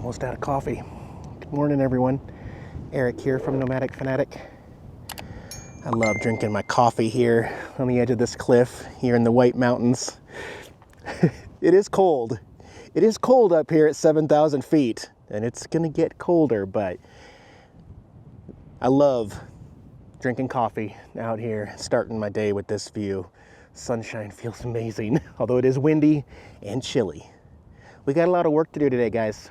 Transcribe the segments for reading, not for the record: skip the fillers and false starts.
Almost out of coffee. Good morning, everyone. Eric here from Nomadic Fanatic. I love drinking my coffee here on the edge of this cliff here in the White Mountains. It is cold. It is cold up here at 7,000 feet, and it's gonna get colder, but I love drinking coffee out here, starting my day with this view. Sunshine feels amazing, although it is windy and chilly. We got a lot of work to do today, guys.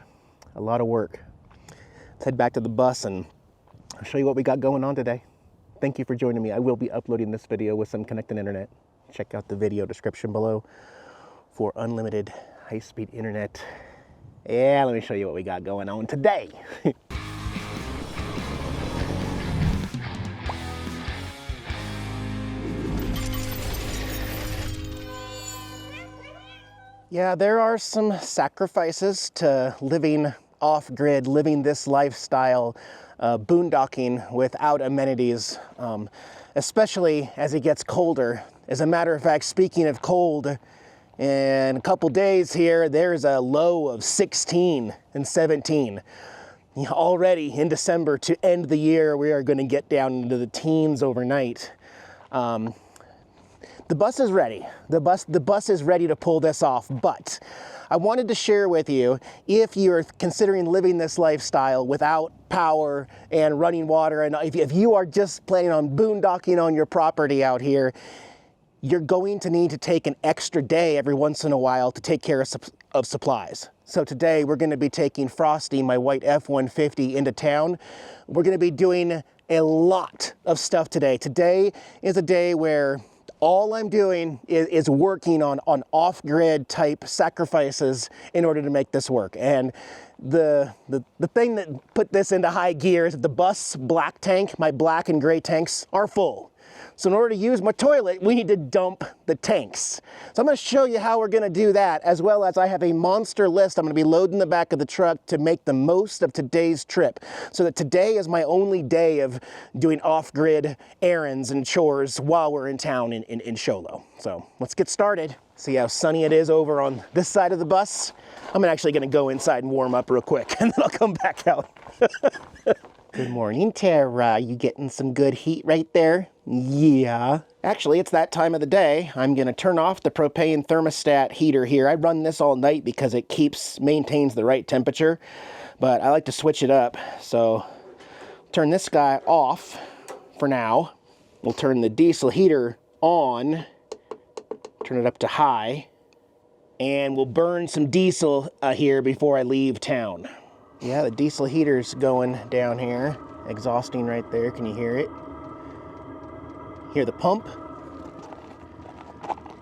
A lot of work. Let's head back to the bus and I'll show you what we got going on today. Thank you for joining me. I will be uploading this video with some Connecten internet. Check out the video description below for unlimited high-speed internet. Yeah, let me show you what we got going on today. Yeah, there are some sacrifices to living off-grid, living this lifestyle, boondocking without amenities, especially as it gets colder. As a matter of fact, speaking of cold, in a couple days here, there's a low of 16 and 17. Already in December, to end the year, we are going to get down into the teens overnight. The bus is ready. The bus is ready to pull this off, but I wanted to share with you, if you're considering living this lifestyle without power and running water, and if you are just planning on boondocking on your property out here, you're going to need to take an extra day every once in a while to take care of supplies. So today we're going to be taking Frosty, my white F-150, into town. We're going to be doing a lot of stuff today. Today is a day where all I'm doing is working on off-grid type sacrifices in order to make this work. And the thing that put this into high gear is that the bus black tank, my black and gray tanks, are full. So in order to use my toilet, we need to dump the tanks. So I'm going to show you how we're going to do that, as well as I have a monster list I'm going to be loading the back of the truck to make the most of today's trip. So that today is my only day of doing off-grid errands and chores while we're in town in Sholo. So let's get started. See how sunny it is over on this side of the bus? I'm actually going to go inside and warm up real quick, and then I'll come back out. Good morning, Tara. You getting some good heat right there? Yeah. Actually, it's that time of the day. I'm going to turn off the propane thermostat heater here. I run this all night because it maintains the right temperature, but I like to switch it up. So turn this guy off for now. We'll turn the diesel heater on, turn it up to high, and we'll burn some diesel here before I leave town. Yeah, the diesel heater's going down here, exhausting right there. Can you hear it? Hear the pump?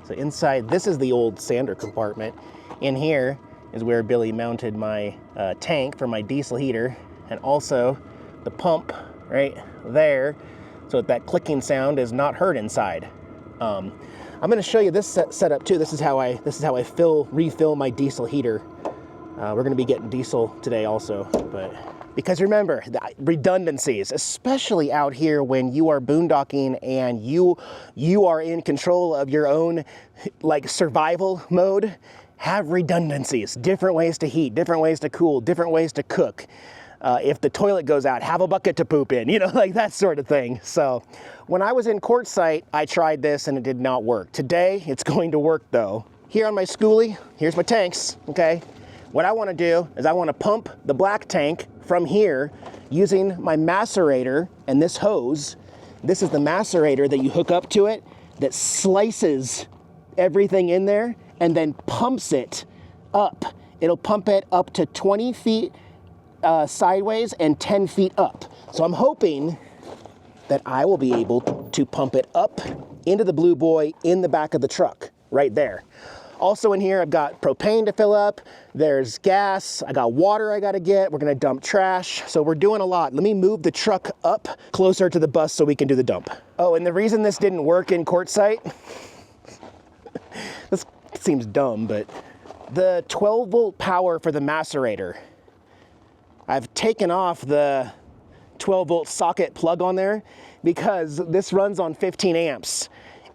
So inside, this is the old sander compartment. In here is where Billy mounted my tank for my diesel heater, and also the pump right there, so that clicking sound is not heard inside. I'm going to show you this setup too. This is how I refill my diesel heater. We're going to be getting diesel today also, but because remember, the redundancies, especially out here when you are boondocking and you are in control of your own like survival mode, have redundancies, different ways to heat, different ways to cool, different ways to cook. If the toilet goes out, have a bucket to poop in, like that sort of thing. So when I was in Quartzsite, I tried this and it did not work. Today, it's going to work though. Here on my schoolie, here's my tanks, okay? What I want to do is I want to pump the black tank from here using my macerator and this hose. This is the macerator that you hook up to it that slices everything in there and then pumps it up. It'll pump it up to 20 feet sideways and 10 feet up. So I'm hoping that I will be able to pump it up into the blue boy in the back of the truck right there. Also in here, I've got propane to fill up, there's gas, I got water I gotta get, we're gonna dump trash, so we're doing a lot. Let me move the truck up closer to the bus so we can do the dump. Oh, and the reason this didn't work in Quartzsite, this seems dumb, but the 12 volt power for the macerator, I've taken off the 12 volt socket plug on there because this runs on 15 amps.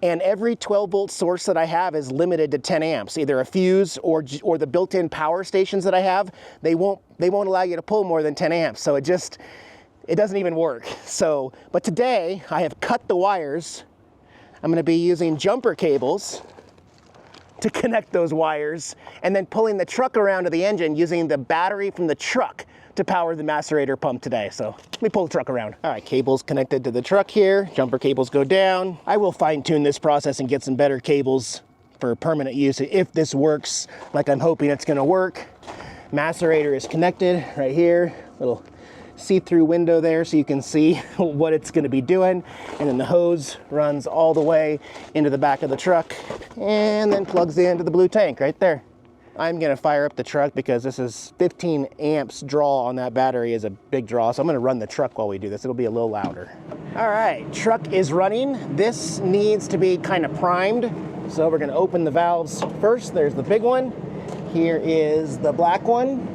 and every 12-volt source that I have is limited to 10 amps, either a fuse or the built-in power stations that I have. They won't allow you to pull more than 10 amps, so it doesn't even work. So, but today I have cut the wires. I'm going to be using jumper cables to connect those wires, and then pulling the truck around to the engine using the battery from the truck to power the macerator pump today. So let me pull the truck around. All right, cables connected to the truck here. Jumper cables go down. I will fine tune this process and get some better cables for permanent use if this works like I'm hoping it's gonna work. Macerator is connected right here. Little see-through window there so you can see what it's going to be doing, and then the hose runs all the way into the back of the truck and then plugs into the blue tank right there. I'm going to fire up the truck because this is 15 amps draw on that battery is a big draw, so I'm going to run the truck while we do this. It'll be a little louder. All right, truck is running. This needs to be kind of primed, so we're going to open the valves first. There's the big one. Here is the black one.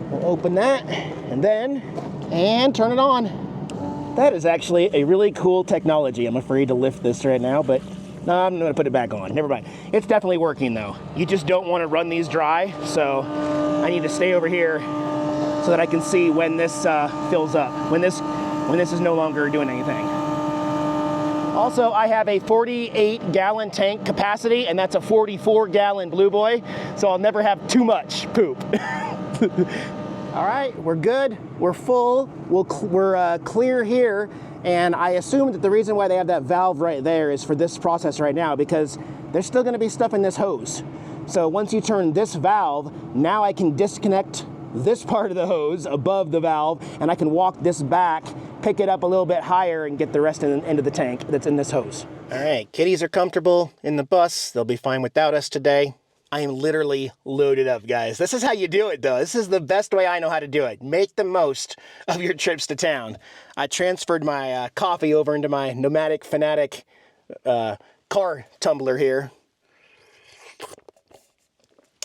We'll open that and turn it on. That is actually a really cool technology. I'm afraid to lift this right now, but no, I'm gonna put it back on. Never mind. It's definitely working though. You just don't want to run these dry, so I need to stay over here so that I can see when this fills up, when this is no longer doing anything. Also, I have a 48-gallon tank capacity, and that's a 44-gallon Blue Boy, so I'll never have too much poop. All right, we're good, we're full, we're clear here, and I assume that the reason why they have that valve right there is for this process right now, because there's still gonna be stuff in this hose. So once you turn this valve, now I can disconnect this part of the hose above the valve, and I can walk this back, pick it up a little bit higher, and get the rest into the tank that's in this hose. All right, kitties are comfortable in the bus. They'll be fine without us today. I am literally loaded up, guys. This is how you do it, though. This is the best way I know how to do it. Make the most of your trips to town. I transferred my coffee over into my Nomadic Fanatic car tumbler here.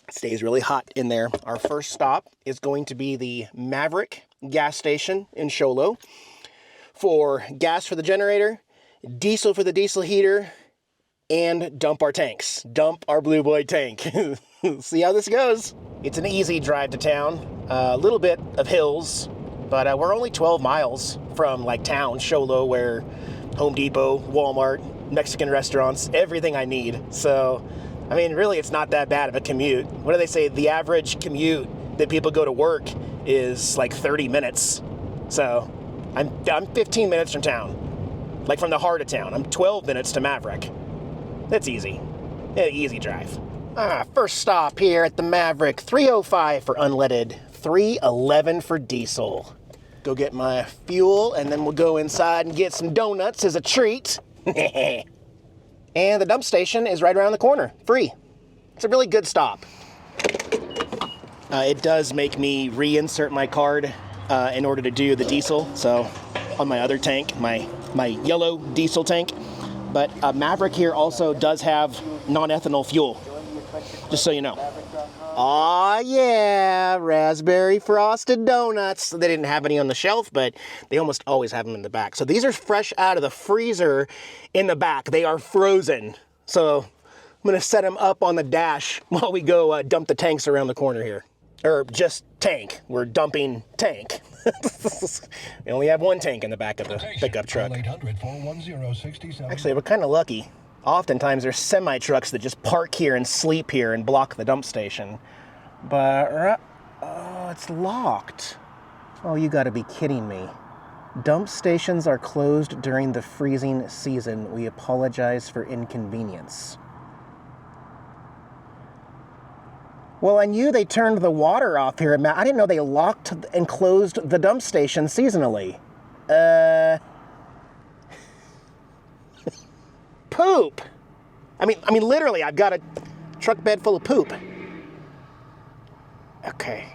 It stays really hot in there. Our first stop is going to be the Maverik gas station in Show Low for gas for the generator, diesel for the diesel heater, and dump our tanks. Dump our Blue Boy tank. See how this goes. It's an easy drive to town. A little bit of hills, but we're only 12 miles from like town, Show Low, where Home Depot, Walmart, Mexican restaurants, everything I need. So, I mean, really, it's not that bad of a commute. What do they say? The average commute that people go to work is like 30 minutes. So, I'm 15 minutes from town, like from the heart of town. I'm 12 minutes to Maverik. That's easy. Easy drive. First stop here at the Maverik. 305 for unleaded, 311 for diesel. Go get my fuel, and then we'll go inside and get some donuts as a treat. And the dump station is right around the corner, free. It's a really good stop. It does make me reinsert my card in order to do the diesel. So on my other tank, my yellow diesel tank. But Maverik here also does have non-ethanol fuel, just so you know. Aw, yeah, raspberry frosted donuts. They didn't have any on the shelf, but they almost always have them in the back. So these are fresh out of the freezer in the back. They are frozen. So I'm gonna set them up on the dash while we go dump the tanks around the corner here. Or just tank, we're dumping tank. We only have one tank in the back of the pickup truck. Actually, we're kind of lucky. Oftentimes there's semi-trucks that just park here and sleep here and block the dump station. But, oh, it's locked. Oh, you gotta be kidding me. Dump stations are closed during the freezing season. We apologize for inconvenience. Well, I knew they turned the water off here. I didn't know they locked and closed the dump station seasonally. Poop. I mean, literally, I've got a truck bed full of poop. Okay.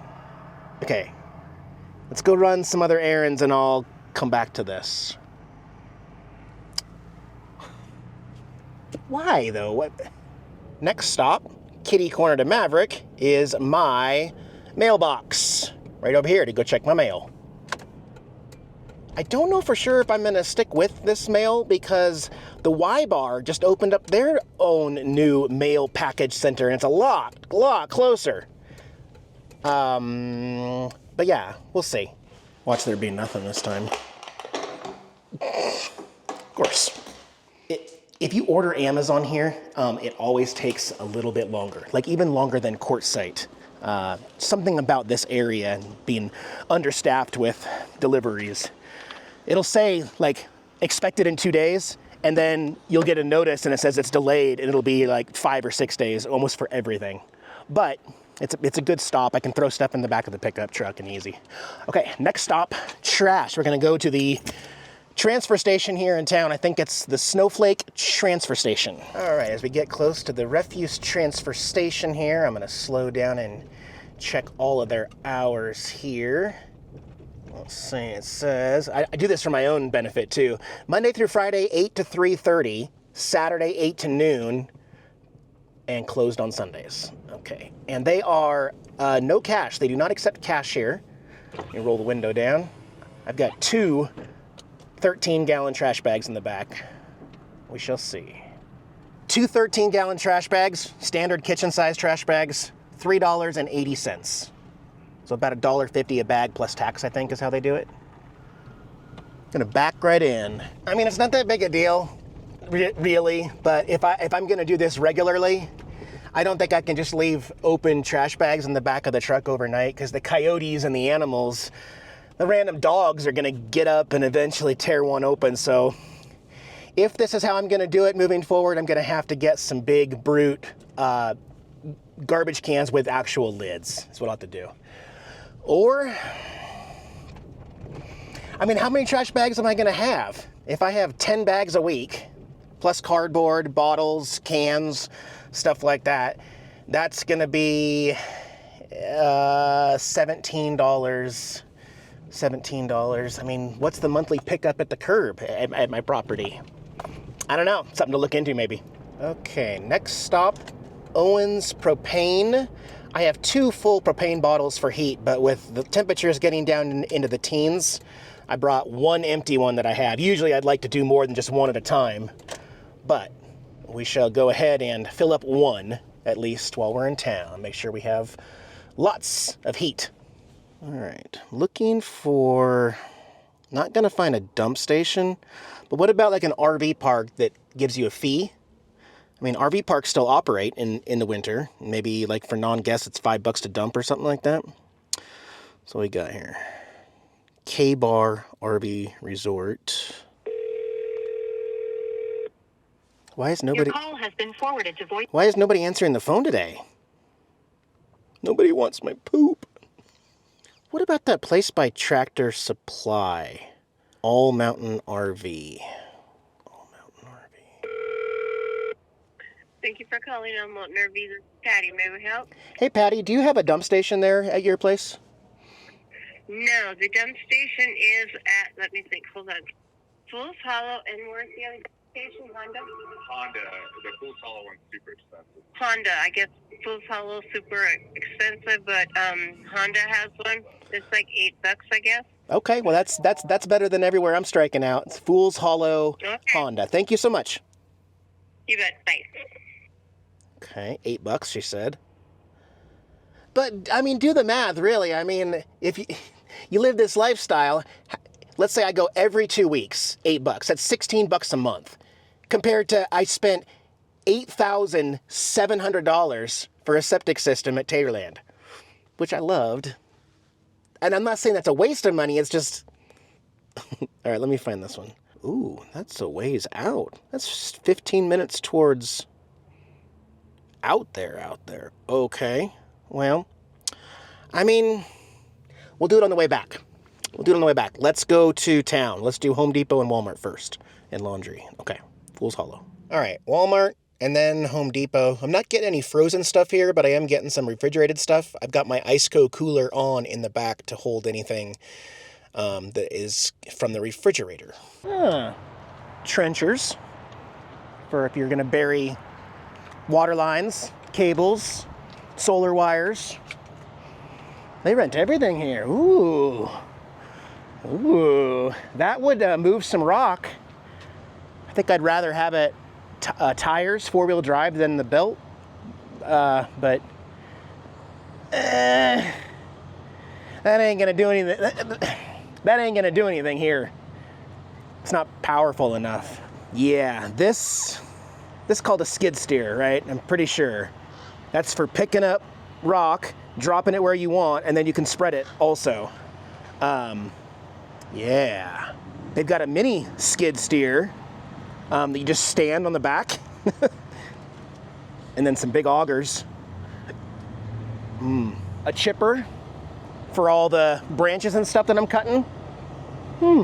Let's go run some other errands and I'll come back to this. Why, though? What? Next stop, kitty corner to Maverik, is my mailbox. Right over here to go check my mail. I don't know for sure if I'm going to stick with this mail because the Y-Bar just opened up their own new mail package center, and it's a lot closer. But yeah, we'll see. Watch there be nothing this time. Of course. If you order Amazon here, it always takes a little bit longer, like even longer than Quartzsite. Something about this area and being understaffed with deliveries. It'll say like expected in 2 days, and then you'll get a notice and it says it's delayed, and it'll be like 5 or 6 days almost for everything. But it's a good stop. I can throw stuff in the back of the pickup truck and easy. Okay, next stop, trash. We're gonna go to the transfer station here in town. I think it's the Snowflake transfer station. All right, as we get close to the refuse transfer station here, I'm gonna slow down and check all of their hours here. Let's see, it says, I do this for my own benefit too. Monday through Friday, 8 to 3:30, Saturday, 8 to noon, and closed on Sundays. Okay, and they are no cash. They do not accept cash here. Let me roll the window down. I've got 2 13-gallon trash bags in the back. We shall see. 2 13-gallon trash bags, standard kitchen-sized trash bags, $3.80. So about $1.50 a bag plus tax, I think, is how they do it. Gonna back right in. I mean, it's not that big a deal, really, but if I'm gonna do this regularly, I don't think I can just leave open trash bags in the back of the truck overnight, because the coyotes and the animals, the random dogs are gonna get up and eventually tear one open. So if this is how I'm gonna do it moving forward, I'm gonna have to get some big brute garbage cans with actual lids. That's what I'll have to do. Or, I mean, how many trash bags am I gonna have? If I have 10 bags a week, plus cardboard, bottles, cans, stuff like that, that's gonna be $17. $17. I mean, what's the monthly pickup at the curb at my property? I don't know, something to look into maybe. Okay, next stop, Owens Propane. I have 2 full propane bottles for heat, but with the temperatures getting down into the teens, I brought 1 empty one that I have. Usually I'd like to do more than just 1 at a time, but we shall go ahead and fill up 1 at least while we're in town. Make sure we have lots of heat. All right, looking for, not gonna find a dump station, but what about like an RV park that gives you a fee? I mean, RV parks still operate in the winter. Maybe like for non-guests, it's $5 to dump or something like that. So what we got here? K-Bar RV Resort. Why is nobody? Your call has been forwarded to voice. Why is nobody answering the phone today? Nobody wants my poop. What about that place by Tractor Supply? All Mountain RV. All Mountain RV. Thank you for calling on Mountain RV. This is Patty. May we help? Hey, Patty, do you have a dump station there at your place? No, the dump station is at, let me think, hold on. Fools Hollow, and where's the other station, Honda? Honda. The Fools Hollow one's super expensive. Honda. I guess Fools Hollow super expensive, but Honda has one. It's like $8, I guess. Okay, well that's better than everywhere I'm striking out. It's Fools Hollow, okay. Honda. Thank you so much. You bet. Bye. Okay, $8, she said. But I mean, do the math, really. I mean, if you live this lifestyle, let's say I go every 2 weeks, $8. That's $16 a month. Compared to I spent $8,700 for a septic system at Taterland, which I loved. And I'm not saying that's a waste of money, it's just... All right, let me find this one. Ooh, that's a ways out. That's 15 minutes towards... Out there. Okay, well, I mean, we'll do it on the way back. Let's go to town. Let's do Home Depot and Walmart first, and laundry. Okay, Fools Hollow. All right, Walmart and then Home Depot. I'm not getting any frozen stuff here, but I am getting some refrigerated stuff. I've got my Iceco cooler on in the back to hold anything that is from the refrigerator. Trenchers, for if you're gonna bury water lines, cables, solar wires. They rent everything here. Ooh. Ooh, that would move some rock. I think I'd rather have it tires, 4-wheel drive than the belt. But that ain't gonna do anything. That ain't gonna do anything here. It's not powerful enough. Yeah, this is called a skid steer, right? I'm pretty sure. That's for picking up rock, dropping it where you want, and then you can spread it also. Yeah. They've got a mini skid steer that you just stand on the back. And then some big augers. A chipper for all the branches and stuff that I'm cutting. Ooh,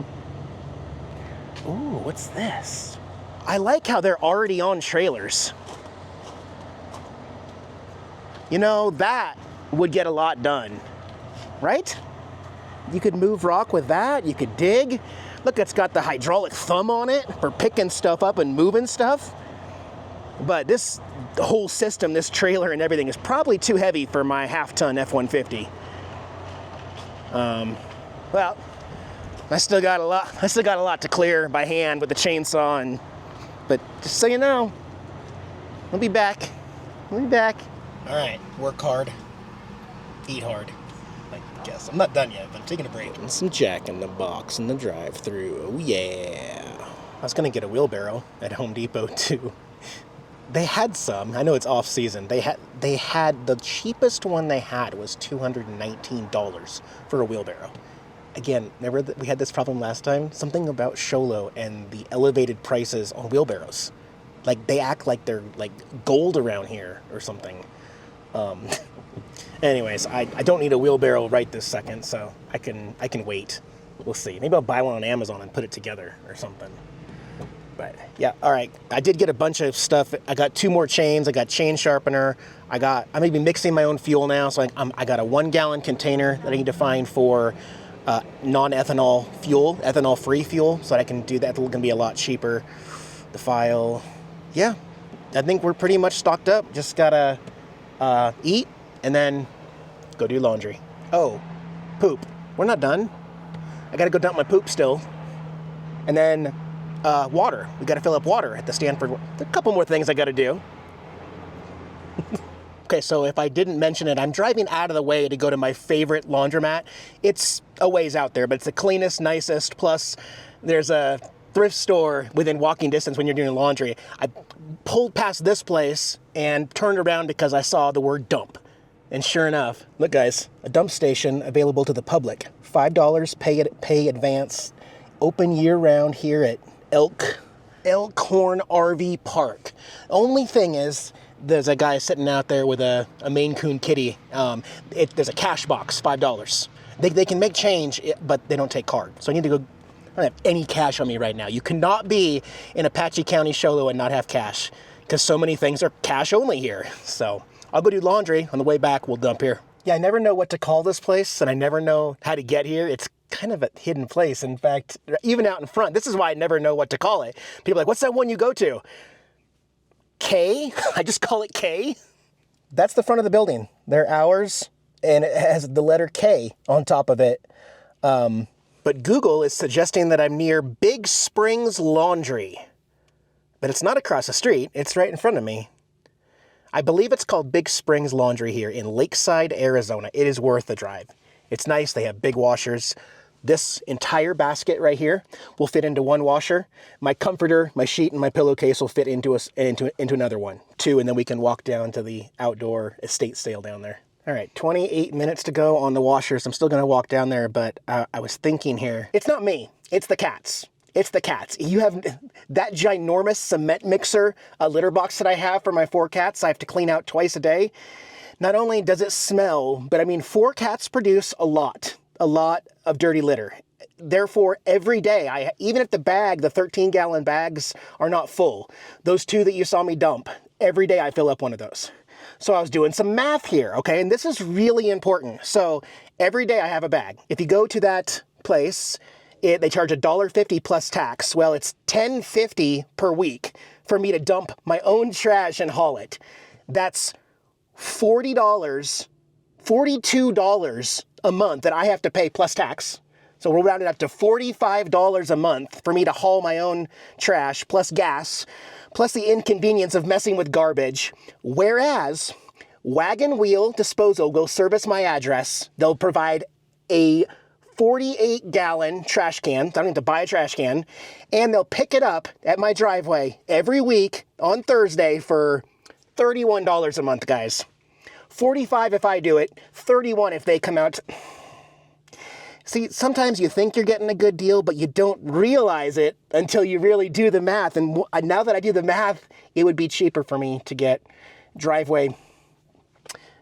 what's this? I like how they're already on trailers. You know, that would get a lot done, right? You could move rock with that, you could dig. Look, it's got the hydraulic thumb on it for picking stuff up and moving stuff. But the whole system, this trailer and everything is probably too heavy for my half-ton F-150. Well, I still got a lot to clear by hand with the chainsaw, but just so you know, I'll be back. All right, work hard, eat hard. I guess I'm not done yet, but I'm taking a break. And some Jack in the Box in the drive-thru. Oh yeah. I was gonna get a wheelbarrow at Home Depot too. They had some. I know it's off season. They had the cheapest one they had was $219 for a wheelbarrow. Again, remember that we had this problem last time? Something about Sholo and the elevated prices on wheelbarrows. Like they act like they're like gold around here or something. Anyways, I don't need a wheelbarrow right this second, so I can wait. We'll see. Maybe I'll buy one on Amazon and put it together or something. But yeah, all right. I did get a bunch of stuff. I got 2 more chains. I got chain sharpener. I'm gonna be mixing my own fuel now, so I got a 1-gallon container that I need to find for non-ethanol fuel, ethanol-free fuel, so that I can do that. It's gonna be a lot cheaper. The file, yeah. I think we're pretty much stocked up. Just gotta eat and then go do laundry. Oh, poop. We're not done. I gotta go dump my poop still, and then. Water. We got to fill up water at the Stanford. A couple more things I got to do. Okay, so if I didn't mention it, I'm driving out of the way to go to my favorite laundromat. It's a ways out there, but it's the cleanest, nicest. Plus, there's a thrift store within walking distance when you're doing laundry. I pulled past this place and turned around because I saw the word dump. And sure enough, look guys, a dump station available to the public. $5 pay advance, open year-round here at Elkhorn RV Park. Only thing is, there's a guy sitting out there with a Maine Coon kitty. There's a cash box, $5. They can make change, but they don't take card. So I need to go. I don't have any cash on me right now. You cannot be in Apache County, Sholo, and not have cash, because so many things are cash only here. So I'll go do laundry. On the way back, we'll dump here. Yeah, I never know what to call this place, and I never know how to get here. It's kind of a hidden place. In fact, even out in front, this is why I never know what to call it. People are like, what's that one you go to? K? I just call it K. That's the front of the building. They're ours, and it has the letter K on top of it. But Google is suggesting that I'm near Big Springs Laundry. But it's not across the street. It's right in front of me. I believe it's called Big Springs Laundry here in Lakeside, Arizona. It is worth the drive. It's nice. They have big washers. This entire basket right here will fit into one washer. My comforter, my sheet, and my pillowcase will fit into another one, too, and then we can walk down to the outdoor estate sale down there. All right, 28 minutes to go on the washers. I'm still going to walk down there, but I was thinking here, it's not me. It's the cats. It's the cats. You have that ginormous cement mixer, litter box that I have for my 4 cats. I have to clean out twice a day. Not only does it smell, but I mean, 4 cats produce a lot of dirty litter. Therefore, every day, even if the 13-gallon bags are not full, those 2 that you saw me dump, every day I fill up one of those. So I was doing some math here, okay? And this is really important. So every day I have a bag. If you go to that place, they charge $1.50 plus tax. Well, it's $10.50 per week for me to dump my own trash and haul it. That's $42 a month that I have to pay plus tax So we'll round it up to $45 a month for me to haul my own trash, plus gas, plus the inconvenience of messing with garbage. Whereas Wagon Wheel Disposal will service my address. They'll provide a 48-gallon trash can. I don't have to buy a trash can. And they'll pick it up at my driveway every week on Thursday for $31 a month, guys. $45 if I do it, $31 if they come out. See, sometimes you think you're getting a good deal, but you don't realize it until you really do the math. And now that I do the math, it would be cheaper for me to get driveway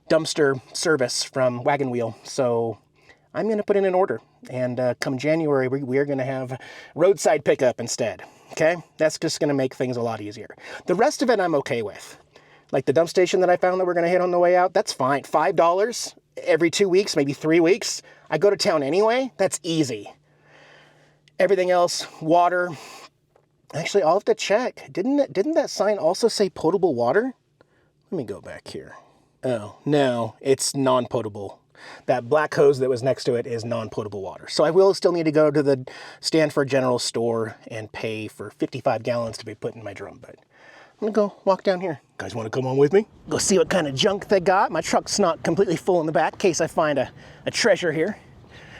dumpster service from Wagon Wheel. So I'm going to put in an order. And come January, we're going to have roadside pickup instead. Okay? That's just going to make things a lot easier. The rest of it I'm okay with. Like the dump station that I found that we're going to hit on the way out, that's fine. $5 every 2 weeks, maybe 3 weeks. I go to town anyway. That's easy. Everything else, water. Actually, I'll have to check. Didn't that sign also say potable water? Let me go back here. Oh, no, it's non-potable. That black hose that was next to it is non-potable water. So I will still need to go to the Stanford General Store and pay for 55 gallons to be put in my drum. But I'm gonna go walk down here. Guys want to come on with me? Go see what kind of junk they got. My truck's not completely full in the back in case I find a treasure here.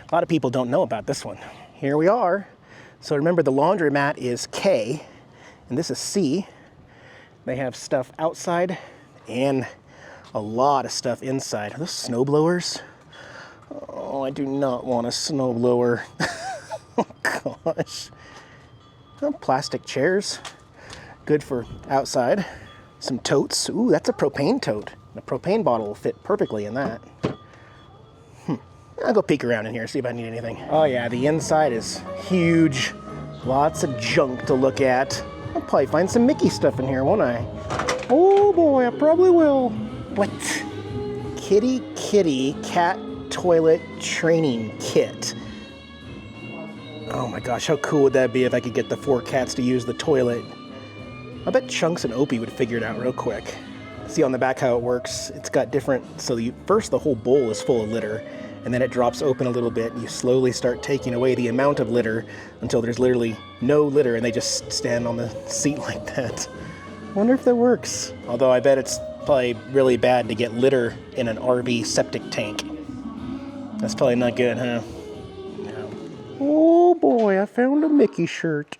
A lot of people don't know about this one. Here we are. So remember, the laundromat is K and this is C. They have stuff outside and a lot of stuff inside. Are those snow blowers? Oh, I do not want a snow blower. Oh gosh. Oh, plastic chairs. Good for outside. Some totes. Ooh, that's a propane tote. The propane bottle will fit perfectly in that. I'll go peek around in here, see if I need anything. Oh yeah, the inside is huge. Lots of junk to look at. I'll probably find some Mickey stuff in here, won't I? Oh boy, I probably will. What? Kitty cat toilet training kit. Oh my gosh, how cool would that be if I could get the 4 cats to use the toilet? I bet Chunks and Opie would figure it out real quick. See on the back how it works. It's got different, so first the whole bowl is full of litter, and then it drops open a little bit, and you slowly start taking away the amount of litter until there's literally no litter, and they just stand on the seat like that. I wonder if that works. Although I bet it's probably really bad to get litter in an RV septic tank. That's probably not good, huh? No. Oh boy, I found a Mickey shirt.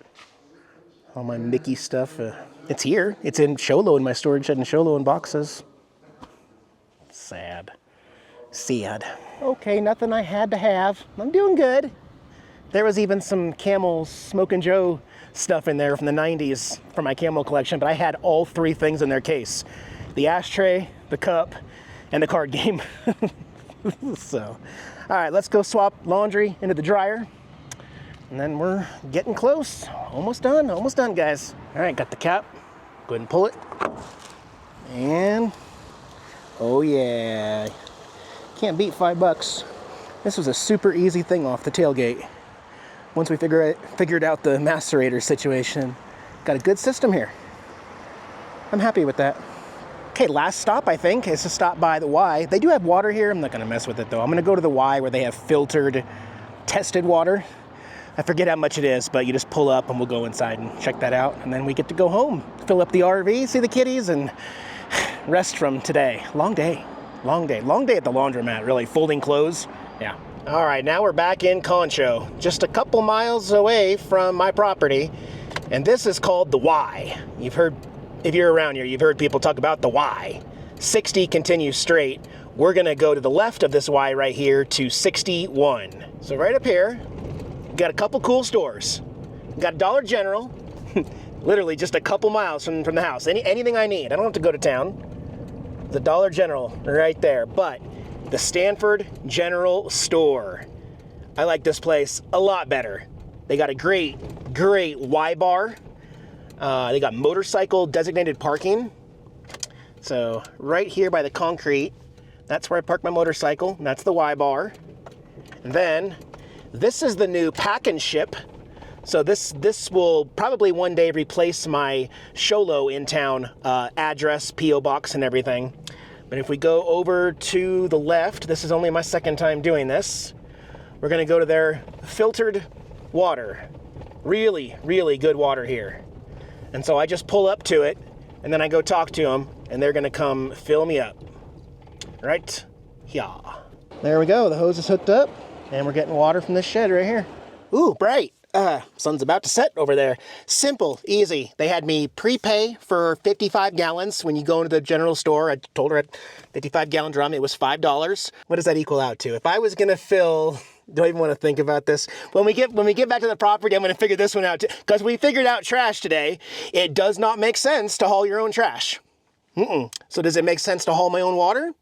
All my Mickey stuff. It's here. It's in Sholo, in my storage shed in Sholo in boxes. Sad. Okay, nothing I had to have. I'm doing good. There was even some Camel Smokin' Joe stuff in there from the 90s for my Camel collection, but I had all 3 things in their case. The ashtray, the cup, and the card game. So, all right, let's go swap laundry into the dryer. And then we're getting close. Almost done, guys. All right, got the cap. Go ahead and pull it. And, oh yeah. Can't beat $5. This was a super easy thing off the tailgate. Once we figured out the macerator situation, got a good system here. I'm happy with that. Okay, last stop, I think, is to stop by the Y. They do have water here. I'm not gonna mess with it though. I'm gonna go to the Y where they have filtered, tested water. I forget how much it is, but you just pull up and we'll go inside and check that out. And then we get to go home, fill up the RV, see the kitties, and rest from today. Long day at the laundromat, really. Folding clothes, yeah. All right, now we're back in Concho, just a couple miles away from my property. And this is called the Y. You've heard, if you're around here, you've heard people talk about the Y. 60 continues straight. We're gonna go to the left of this Y right here to 61. So right up here, got a couple cool stores. Got Dollar General, literally just a couple miles from the house. Anything I need, I don't have to go to town. The Dollar General right there, but the Stanford General Store. I like this place a lot better. They got a great Y bar. They got motorcycle designated parking. So right here by the concrete, that's where I park my motorcycle. That's the Y bar. And then this is the new pack and ship. So this will probably one day replace my Sholo in town address, P.O. box, and everything. But if we go over to the left, this is only my second time doing this. We're gonna go to their filtered water. Really, really good water here. And so I just pull up to it, and then I go talk to them, and they're gonna come fill me up. Right? Yeah. There we go, the hose is hooked up, and we're getting water from this shed right here. Ooh, bright. Sun's about to set over there. Simple, easy. They had me prepay for 55 gallons. When you go into the general store, I told her at 55-gallon drum, it was $5. What does that equal out to? If I was gonna fill, don't even want to think about this. When we get back to the property, I'm gonna figure this one out too, because we figured out trash today. It does not make sense to haul your own trash. So does it make sense to haul my own water?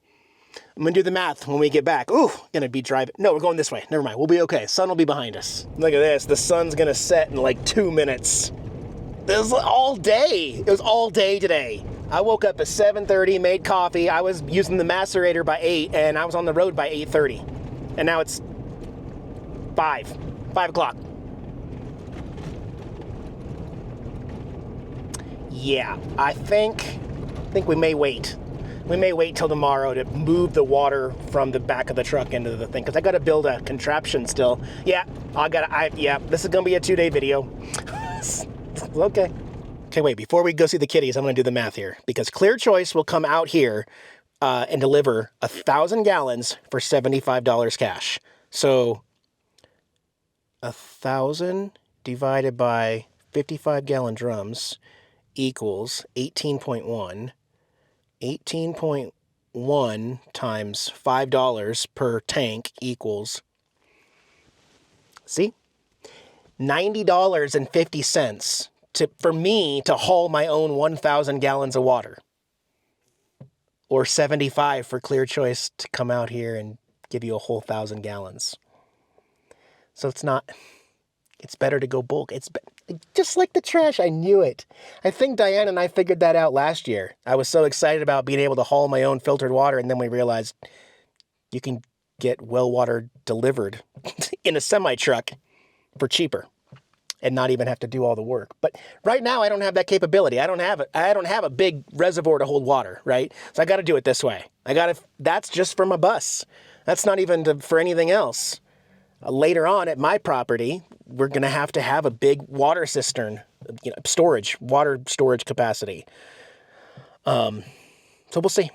I'm gonna do the math when we get back. Ooh, gonna be driving. No, we're going this way. Never mind, we'll be okay. Sun will be behind us. Look at this, the sun's gonna set in like 2 minutes. It was all day. It was all day today. I woke up at 7:30, made coffee. I was using the macerator by 8, and I was on the road by 8:30. And now it's 5 o'clock. Yeah, I think we may wait. We may wait till tomorrow to move the water from the back of the truck into the thing, because I got to build a contraption still. Yeah, yeah, this is going to be a 2-day video. Okay. Okay, wait, before we go see the kitties, I'm going to do the math here, because Clear Choice will come out here and deliver 1,000 gallons for $75 cash. So 1,000 divided by 55-gallon drums equals 18.1. 18.1 times $5 per tank equals, see, $90.50 for me to haul my own 1,000 gallons of water. Or $75 for Clear Choice to come out here and give you a whole 1,000 gallons. So it's better to go bulk. It's just like the trash. I knew it. I think Diane and I figured that out last year. I was so excited about being able to haul my own filtered water, and then we realized you can get well water delivered in a semi-truck for cheaper and not even have to do all the work. But right now I don't have that capability. I don't have a big reservoir to hold water, right? So I got to do it this way. That's just for my bus. That's not even for anything else. Later on at my property, we're going to have a big water cistern, water storage capacity. So we'll see.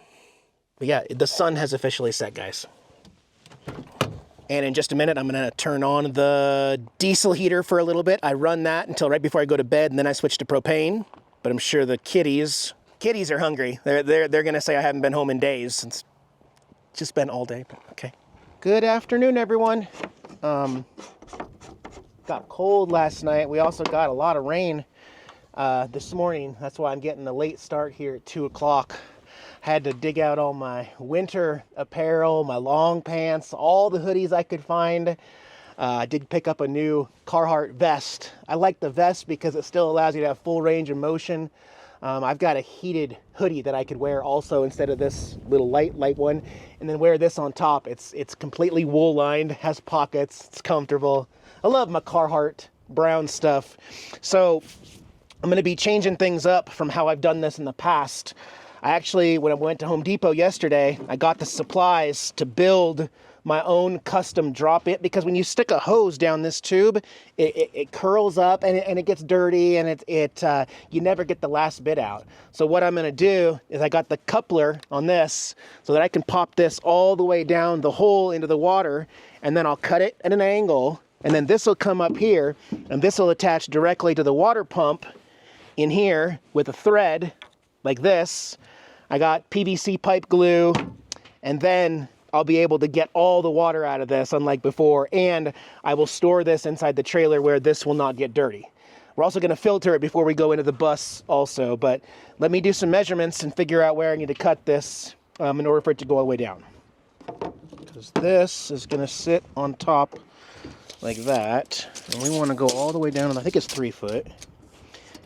But yeah, the sun has officially set, guys. And in just a minute, I'm going to turn on the diesel heater for a little bit. I run that until right before I go to bed, and then I switch to propane. But I'm sure the kitties are hungry. They're going to say I haven't been home in days since it's just been all day. But okay. Good afternoon, everyone. Got cold last night. We also got a lot of rain this morning. That's why I'm getting a late start here at 2 o'clock. Had to dig out all my winter apparel, my long pants, all the hoodies I could find. I did pick up a new Carhartt vest. I like the vest because it still allows you to have full range of motion. I've got a heated hoodie that I could wear also instead of this little light one, and then wear this on top. It's completely wool lined, has pockets, it's comfortable. I love my Carhartt brown stuff. So I'm going to be changing things up from how I've done this in the past. I actually, when I went to Home Depot yesterday, I got the supplies to build my own custom drop it, because when you stick a hose down this tube, it curls up and it gets dirty, and you never get the last bit out. So what I'm going to do is I got the coupler on this so that I can pop this all the way down the hole into the water, and then I'll cut it at an angle, and then this will come up here, and this will attach directly to the water pump in here with a thread like this. I got PVC pipe glue, and then I'll be able to get all the water out of this, unlike before, and I will store this inside the trailer where this will not get dirty. We're also going to filter it before we go into the bus also, but let me do some measurements and figure out where I need to cut this in order for it to go all the way down. Because this is going to sit on top like that, and we want to go all the way down, and I think it's 3 foot.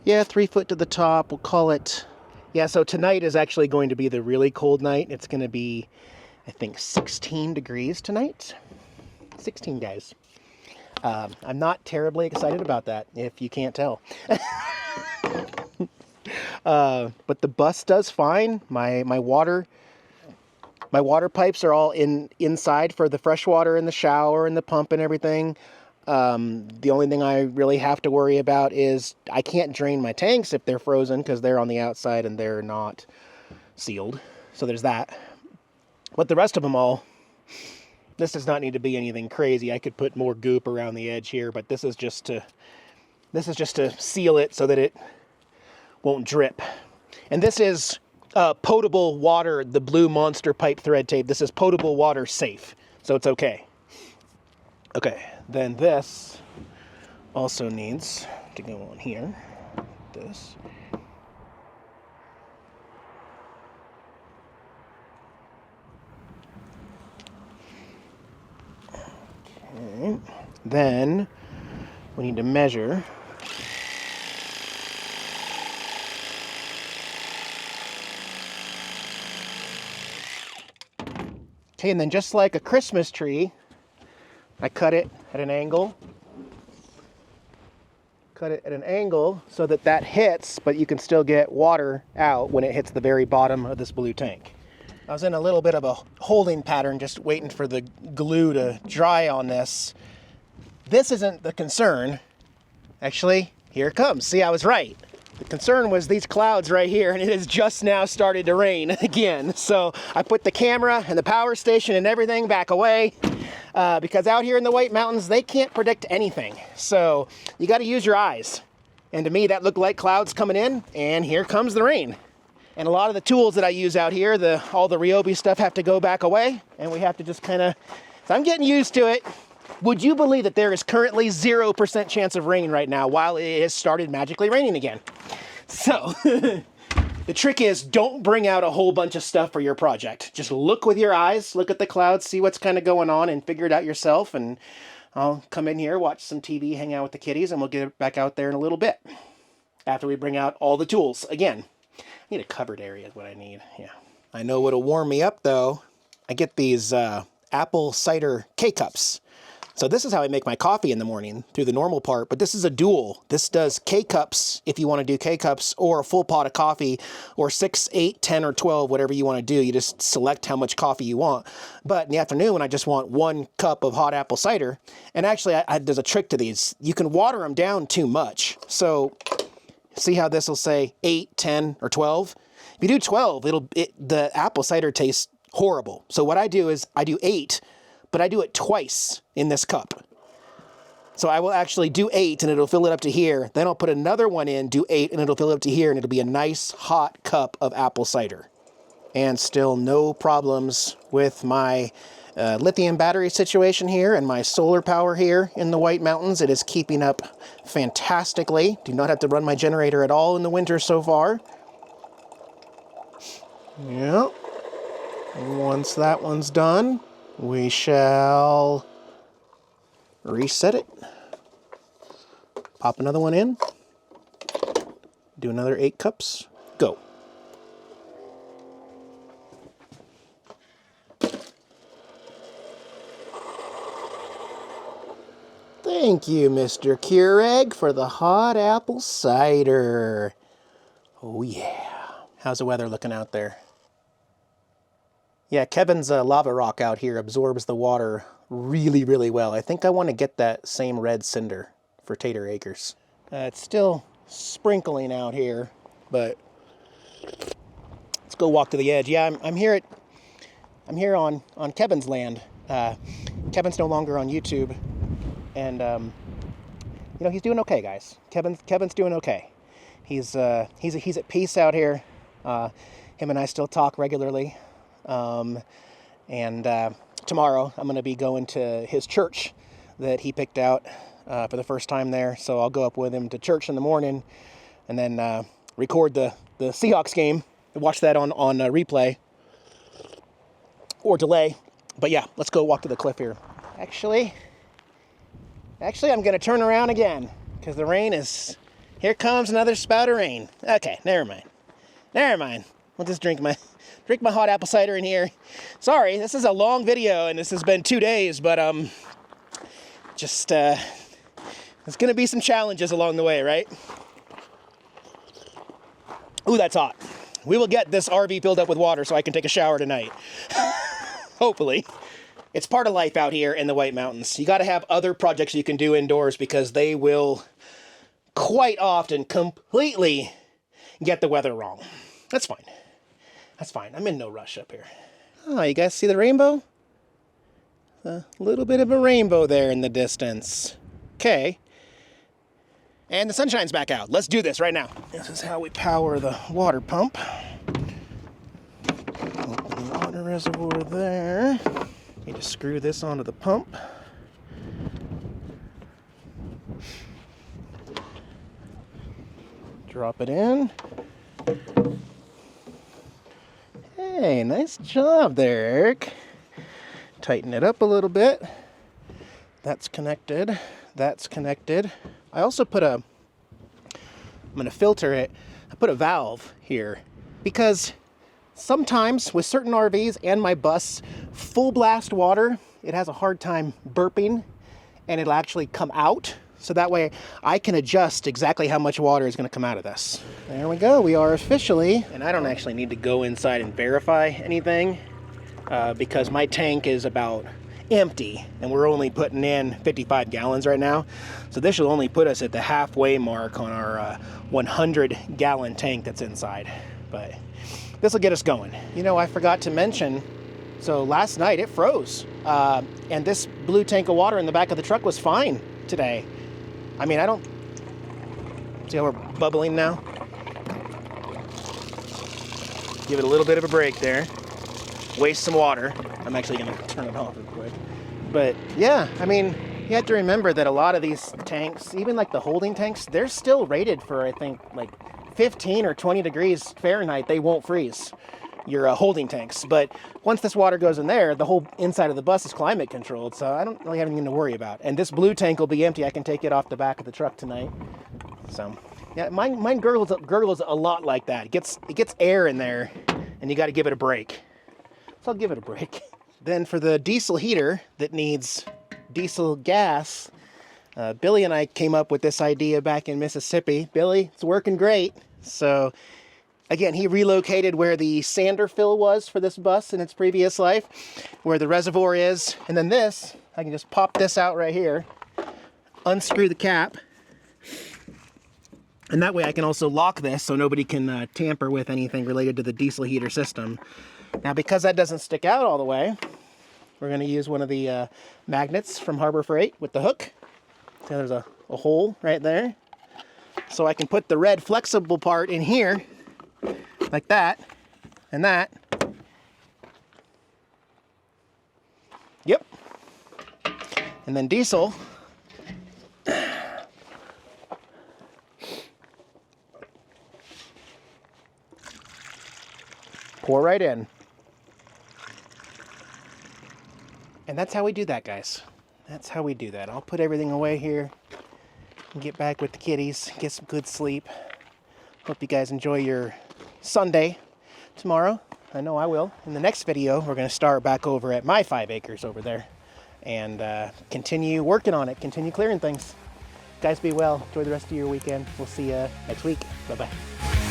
Yeah, 3 foot to the top. We'll call it... Yeah, so tonight is actually going to be the really cold night. It's going to be, I think, 16 degrees tonight. 16, guys. I'm not terribly excited about that, if you can't tell. But the bus does fine. My water My water pipes are all inside for the fresh water in the shower and the pump and everything. The only thing I really have to worry about is I can't drain my tanks if they're frozen because they're on the outside and they're not sealed. So there's that. But the rest of them all, this does not need to be anything crazy. I could put more goop around the edge here, but this is just to seal it so that it won't drip. And this is potable water, the blue Monster pipe thread tape. This is potable water safe, so it's okay. Okay, then this also needs to go on here. This. Okay. Then we need to measure. Okay, and then just like a Christmas tree, I cut it at an angle. Cut it at an angle so that that hits, but you can still get water out when it hits the very bottom of this blue tank. I was in a little bit of a holding pattern, just waiting for the glue to dry on this. This isn't the concern. Actually, here it comes. See, I was right. The concern was these clouds right here, and it has just now started to rain again. So I put the camera and the power station and everything back away because out here in the White Mountains, they can't predict anything. So you got to use your eyes. And to me, that looked like clouds coming in, and here comes the rain. And a lot of the tools that I use out here, all the Ryobi stuff have to go back away, and we have to just kind of, so I'm getting used to it. Would you believe that there is currently 0% chance of rain right now while it has started magically raining again? So, the trick is don't bring out a whole bunch of stuff for your project. Just look with your eyes, look at the clouds, see what's kind of going on, and figure it out yourself. And I'll come in here, watch some TV, hang out with the kitties, and we'll get back out there in a little bit after we bring out all the tools again. I need a covered area is what I need. Yeah. I know what'll warm me up though. I get these apple cider K-cups. So this is how I make my coffee in the morning through the normal part, but this is a dual. This does K-cups if you want to do K-cups, or a full pot of coffee, or 6, 8, 10, or 12, whatever you want to do. You just select how much coffee you want. But in the afternoon, when I just want 1 cup of hot apple cider, and actually there's a trick to these. You can water them down too much. So see how this will say 8, 10, or 12? If you do 12, the apple cider tastes horrible. So what I do is I do 8, but I do it twice in this cup. So I will actually do 8 and it'll fill it up to here. Then I'll put another one in, do 8, and it'll fill it up to here, and it'll be a nice hot cup of apple cider. And still no problems with my lithium battery situation here and my solar power here in the White Mountains. It is keeping up fantastically. Do not have to run my generator at all in the winter so far. Yep. And once that one's done, we shall reset it. Pop another one in. Do another 8 cups. Go. Thank you, Mr. Keurig, for the hot apple cider. Oh yeah. How's the weather looking out there? Yeah, Kevin's lava rock out here absorbs the water really, really well. I think I want to get that same red cinder for Tater Acres. It's still sprinkling out here, but let's go walk to the edge. Yeah, I'm here on Kevin's land. Kevin's no longer on YouTube, and you know, he's doing okay, guys. Kevin's doing okay. He's at peace out here. Him and I still talk regularly. Tomorrow I'm going to be going to his church that he picked out for the first time there. So I'll go up with him to church in the morning and then record the Seahawks game and watch that on replay or delay. But yeah, let's go walk to the cliff here. Actually, I'm going to turn around again because the rain is... Here comes another spout of rain. Okay, never mind. We'll just drink my hot apple cider in here. Sorry, this is a long video and this has been 2 days, but there's gonna be some challenges along the way, right? Ooh, that's hot. We will get this RV filled up with water so I can take a shower tonight. hopefully. It's part of life out here in the White Mountains. You got to have other projects you can do indoors because they will quite often completely get the weather wrong. That's fine. That's fine. I'm in no rush up here. Oh, you guys see the rainbow? A little bit of a rainbow there in the distance. Okay. And the sunshine's back out. Let's do this right now. This is how we power the water pump. Open the water reservoir there. Need to screw this onto the pump. Drop it in. Hey, nice job there, Eric. Tighten it up a little bit. That's connected. That's connected. I also put I'm going to filter it. I put a valve here because sometimes with certain RVs and my bus, full blast water, it has a hard time burping and it'll actually come out. So that way I can adjust exactly how much water is going to come out of this. There we go. We are officially, and I don't actually need to go inside and verify anything because my tank is about empty and we're only putting in 55 gallons right now. So this should only put us at the halfway mark on our 100 gallon tank that's inside. But this will get us going. You know, I forgot to mention, so last night it froze and this blue tank of water in the back of the truck was fine today. I mean, I don't see how we're bubbling now. Give it a little bit of a break there. Waste some water. I'm actually going to turn it off real quick. But yeah, I mean, you have to remember that a lot of these tanks, even like the holding tanks, they're still rated for, I think, like 15 or 20 degrees Fahrenheit. They won't freeze your holding tanks. But once this water goes in there, the whole inside of the bus is climate controlled, so I don't really have anything to worry about. And this blue tank will be empty. I can take it off the back of the truck tonight. So yeah, mine gurgles a lot like that. It gets air in there, and you got to give it a break. So I'll give it a break. Then for the diesel heater that needs diesel gas, Billy and I came up with this idea back in Mississippi. Billy, it's working great. So again, he relocated where the sander fill was for this bus in its previous life, where the reservoir is. And then this, I can just pop this out right here, unscrew the cap, and that way I can also lock this so nobody can tamper with anything related to the diesel heater system. Now, because that doesn't stick out all the way, we're going to use one of the magnets from Harbor Freight with the hook. So there's a hole right there. So I can put the red flexible part in here, like that, and that. Yep. And then diesel. Pour right in. And that's how we do that, guys. That's how we do that. I'll put everything away here and get back with the kitties, get some good sleep. Hope you guys enjoy your Sunday tomorrow. I know I will. In the next video, we're going to start back over at my 5 acres over there and continue working on it, continue clearing things. Guys, be well. Enjoy the rest of your weekend. We'll see you next week. Bye-bye.